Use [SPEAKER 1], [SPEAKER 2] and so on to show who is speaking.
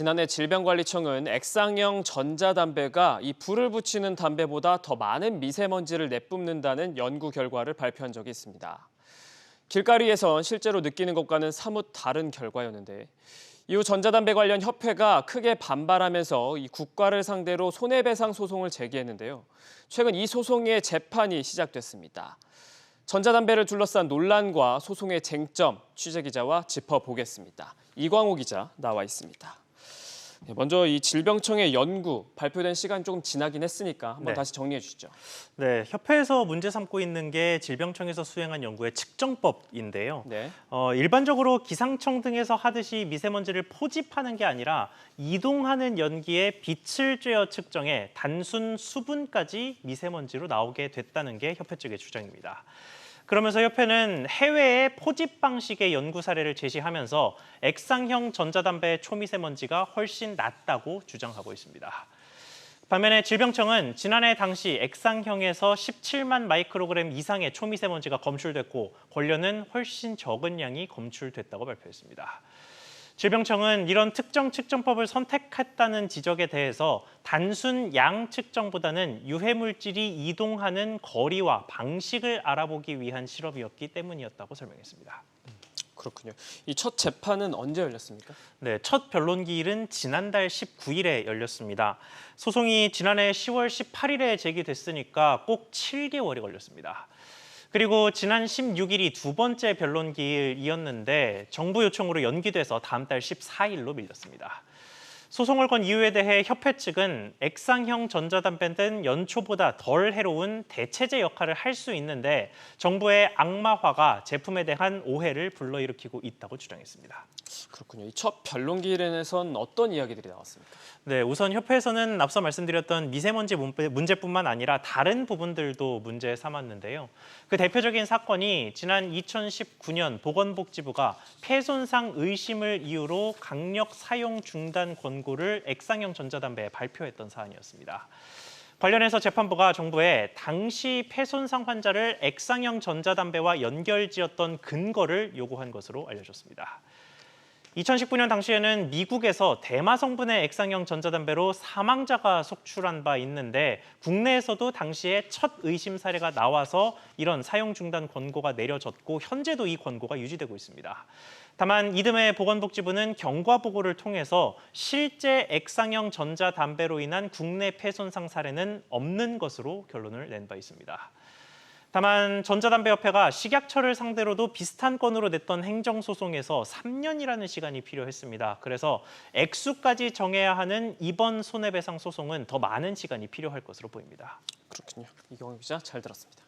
[SPEAKER 1] 지난해 질병관리청은 액상형 전자담배가 이 불을 붙이는 담배보다 더 많은 미세먼지를 내뿜는다는 연구 결과를 발표한 적이 있습니다. 길거리에선 실제로 느끼는 것과는 사뭇 다른 결과였는데 이후 전자담배 관련 협회가 크게 반발하면서 이 국가를 상대로 손해배상 소송을 제기했는데요. 최근 이 소송의 재판이 시작됐습니다. 전자담배를 둘러싼 논란과 소송의 쟁점, 취재기자와 짚어보겠습니다. 이광호 기자 나와 있습니다. 먼저 이 질병청의 연구 발표된 시간 조금 지나긴 했으니까 한번 다시 정리해 주시죠.
[SPEAKER 2] 네, 협회에서 문제 삼고 있는 게 질병청에서 수행한 연구의 측정법인데요.
[SPEAKER 1] 네.
[SPEAKER 2] 일반적으로 기상청 등에서 하듯이 미세먼지를 포집하는 게 아니라 이동하는 연기에 빛을 쬐어 측정해 단순 수분까지 미세먼지로 나오게 됐다는 게 협회 측의 주장입니다. 그러면서 협회는 해외의 포집 방식의 연구 사례를 제시하면서 액상형 전자담배의 초미세먼지가 훨씬 낮다고 주장하고 있습니다. 반면에 질병청은 지난해 당시 액상형에서 17만 마이크로그램 이상의 초미세먼지가 검출됐고 권료는 훨씬 적은 양이 검출됐다고 발표했습니다. 질병청은 이런 특정 측정법을 선택했다는 지적에 대해서 단순 양 측정보다는 유해물질이 이동하는 거리와 방식을 알아보기 위한 실험이었기 때문이었다고 설명했습니다.
[SPEAKER 1] 그렇군요. 이 첫 재판은 언제 열렸습니까?
[SPEAKER 2] 네, 첫 변론기일은 지난달 19일에 열렸습니다. 소송이 지난해 10월 18일에 제기됐으니까 꼭 7개월이 걸렸습니다. 그리고 지난 16일이 두 번째 변론기일이었는데 정부 요청으로 연기돼서 다음 달 14일로 밀렸습니다. 소송을 건 이유에 대해 협회 측은 액상형 전자담배는 연초보다 덜 해로운 대체제 역할을 할 수 있는데 정부의 악마화가 제품에 대한 오해를 불러일으키고 있다고 주장했습니다.
[SPEAKER 1] 그렇군요. 이 첫 변론기일에선 어떤 이야기들이 나왔습니까?
[SPEAKER 2] 네, 우선 협회에서는 앞서 말씀드렸던 미세먼지 문제뿐만 아니라 다른 부분들도 문제 삼았는데요. 그 대표적인 사건이 지난 2019년 보건복지부가 폐손상 의심을 이유로 강력 사용 중단 권고를 액상형 전자담배에 발표했던 사안이었습니다. 관련해서 재판부가 정부에 당시 폐손상 환자를 액상형 전자담배와 연결지었던 근거를 요구한 것으로 알려졌습니다. 2019년 당시에는 미국에서 대마 성분의 액상형 전자담배로 사망자가 속출한 바 있는데 국내에서도 당시에 첫 의심 사례가 나와서 이런 사용 중단 권고가 내려졌고 현재도 이 권고가 유지되고 있습니다. 다만 이듬해 보건복지부는 경과 보고를 통해서 실제 액상형 전자담배로 인한 국내 폐손상 사례는 없는 것으로 결론을 낸 바 있습니다. 다만 전자담배협회가 식약처를 상대로도 비슷한 건으로 냈던 행정소송에서 3년이라는 시간이 필요했습니다. 그래서 액수까지 정해야 하는 이번 손해배상 소송은 더 많은 시간이 필요할 것으로 보입니다.
[SPEAKER 1] 그렇군요. 이광호 기자 잘 들었습니다.